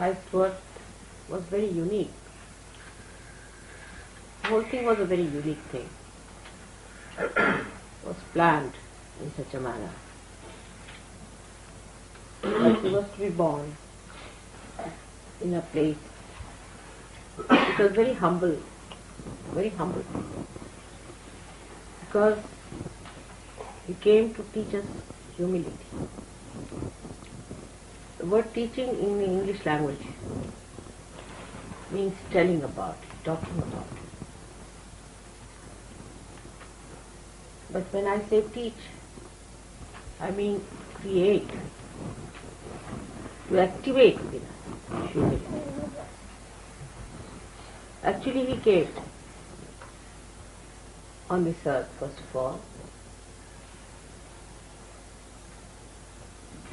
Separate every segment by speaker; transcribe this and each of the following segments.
Speaker 1: Christ's work was very unique. The whole thing was a very unique thing. It was planned in such a manner that he was to be born in a place. It was very humble, because he came to teach us humility. The word teaching in the English language means telling about, talking about. But when I say teach, I mean create, to activate within us humility. Actually, he came on this earth, first of all,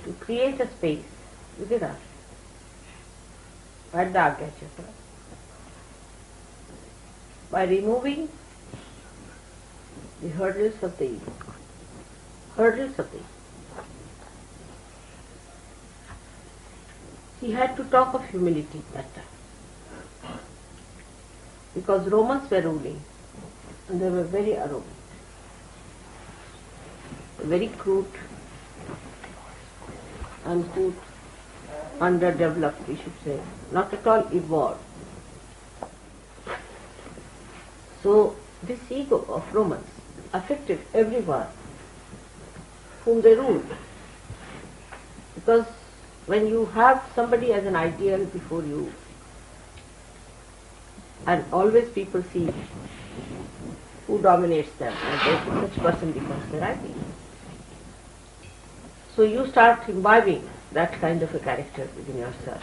Speaker 1: to create a space within us, at the Agya-chakra, by removing the hurdles of the ego. He had to talk of humility that time, because Romans were ruling and they were very arrogant, very crude, uncouth, underdeveloped, we should say, not at all evolved. So this ego of Romans affected everyone whom they ruled, because when you have somebody as an ideal before you, and always people see who dominates them, and therefore such person becomes their ideal. So you start imbibing that kind of a character within yourself.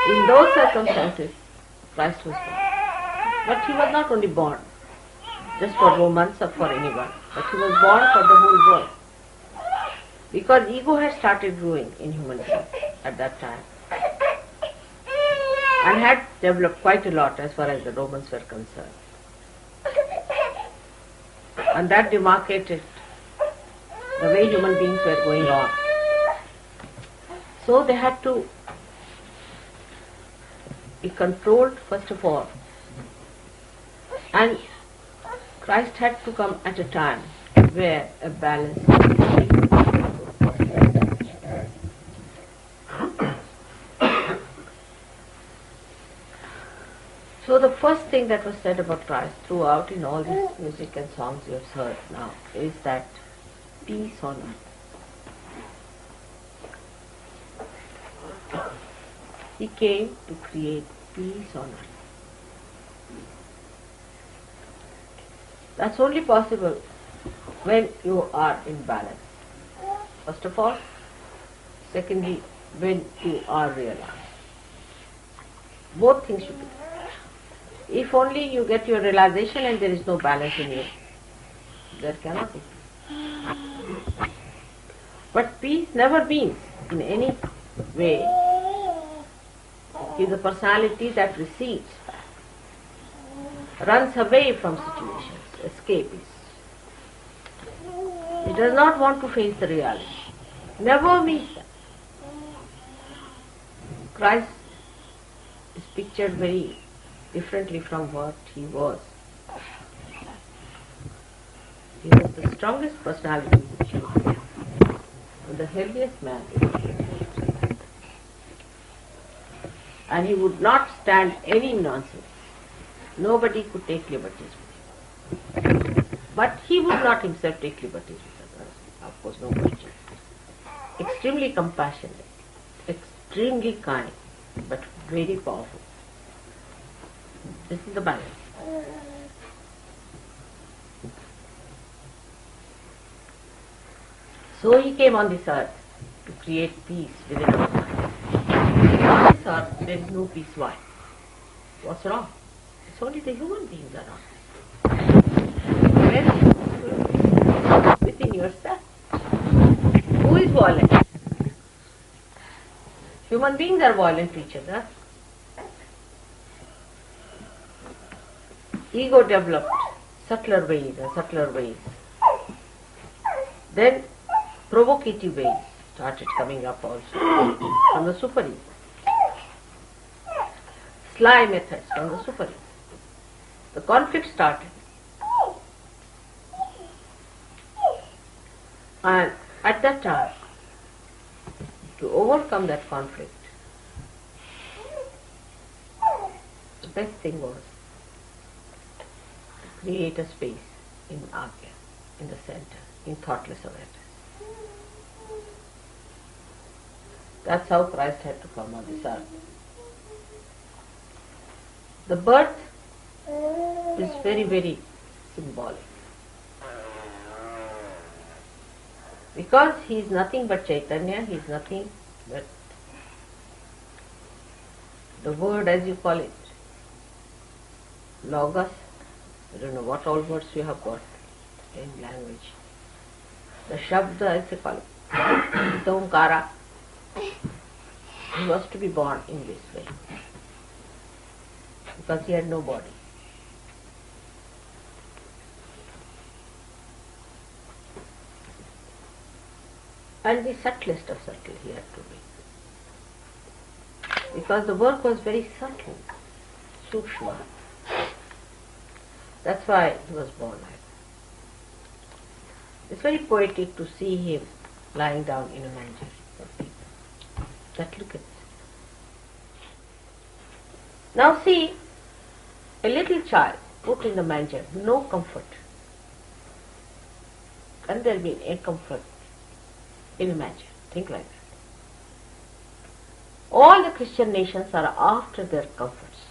Speaker 1: In those circumstances, Christ was born. But he was not only born just for Romans or for anyone, but he was born for the whole world. Because ego had started growing in human beings at that time, and had developed quite a lot as far as the Romans were concerned. And that demarcated the way human beings were going on. So they had to be controlled first of all. And Christ had to come at a time where a balance was. So the first thing that was said about Christ throughout in all this music and songs you have heard now is that peace on earth. He came to create peace on earth. That's only possible when you are in balance. First of all. Secondly, when you are realized. Both things should be there. If only you get your realization and there is no balance in you, there cannot be peace. But peace never means in any way is a personality that recedes, runs away from situations, escapes. It does not want to face the reality. Never means that. Christ is pictured very differently from what he was. He was the strongest personality which you could have, the heaviest man. And he would not stand any nonsense. Nobody could take liberties with him. But he would not himself take liberties with others. Of course, no question. Extremely compassionate, extremely kind, but very powerful. This is the balance. So he came on this earth to create peace within our minds. On this earth there is no peace. Why? What's wrong? It's only the human beings are wrong. Where is within yourself? Who is violent? Human beings are violent to each other. Ego developed subtler ways and subtler ways. Then provocative ways started coming up also from the super ego. Sly methods from the super ego. The conflict started. And at that time, to overcome that conflict, the best thing was to create a space in Agya, in the center, in thoughtless awareness. That's how Christ had to come on this earth. The birth is very, very symbolic. Because he is nothing but Chaitanya, he is nothing but the word, as you call it, Logos. I don't know what all words you have got in language. The Shabda, as they call it, the Omkara. He was to be born in this way because he had no body. And the subtlest of subtle he had to be. Because the work was very subtle, sukshma. That's why he was born like that. It's very poetic to see him lying down in a manger for people. That look at this. Now see, a little child put in the manger, no comfort. Can there be a comfort in a manger? Think like that. All the Christian nations are after their comforts.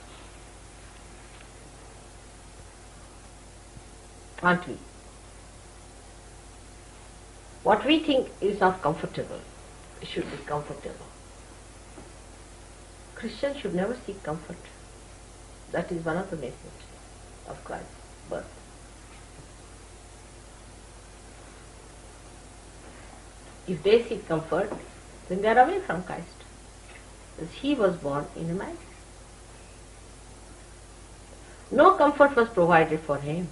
Speaker 1: Aren't we? What we think is not comfortable, it should be comfortable. Christians should never seek comfort. That is one of the messages of Christ's birth. If they seek comfort, then they are away from Christ. Because he was born in a manger. No comfort was provided for him.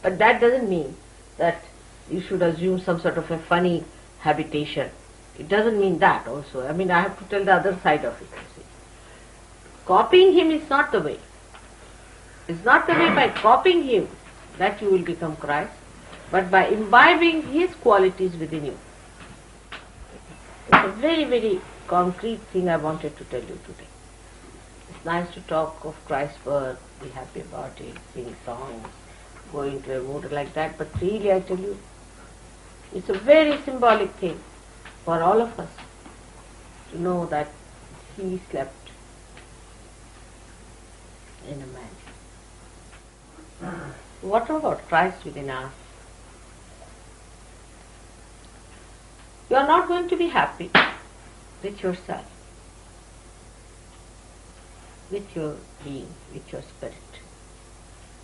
Speaker 1: But that doesn't mean that you should assume some sort of a funny habitation. It doesn't mean that also. I mean, I have to tell the other side of it. You see. Copying him is not the way. It's not the way by copying him that you will become Christ, but by imbibing his qualities within you. It's a very, very concrete thing I wanted to tell you today. It's nice to talk of Christ's birth, be happy about it, sing songs, go into a mood like that, but really I tell you, it's a very symbolic thing for all of us to know that he slept in a manger. What about Christ within us? You are not going to be happy with yourself, with your being, with your spirit,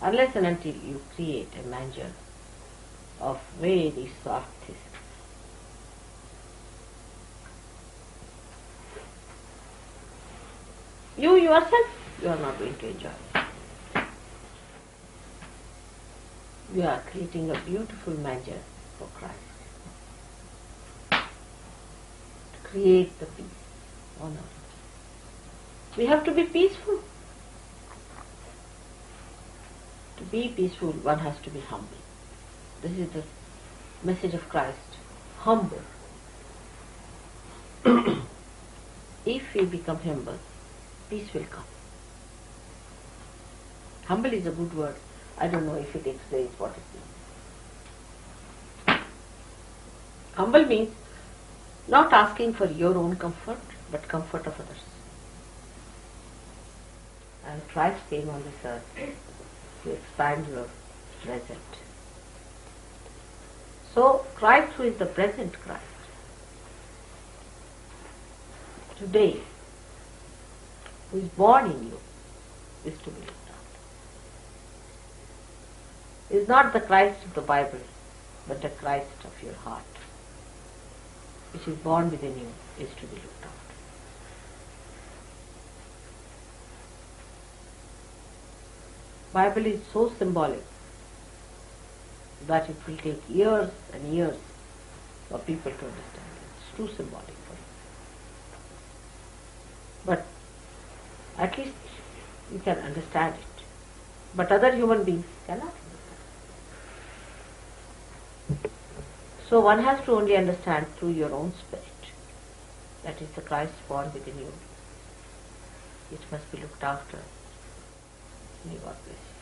Speaker 1: unless and until you create a manger of very soft thistles. You yourself, you are not going to enjoy it. You are creating a beautiful manger for Christ. To create the peace on earth. We have to be peaceful. To be peaceful, one has to be humble. This is the message of Christ. Humble. If we become humble, peace will come. Humble is a good word. I don't know if it explains what it means. Humble means not asking for your own comfort, but comfort of others. And Christ came on this earth to expand your present. So Christ, who is the present Christ, today, who is born in you, is to be looked after. Is not the Christ of the Bible, but the Christ of your heart, which is born within you, is to be looked after. Bible is so symbolic that it will take years and years for people to understand it. It's too symbolic for you. But at least you can understand it. But other human beings cannot understand. So one has to only understand through your own spirit. That is the Christ born within you. It must be looked after. May God bless you.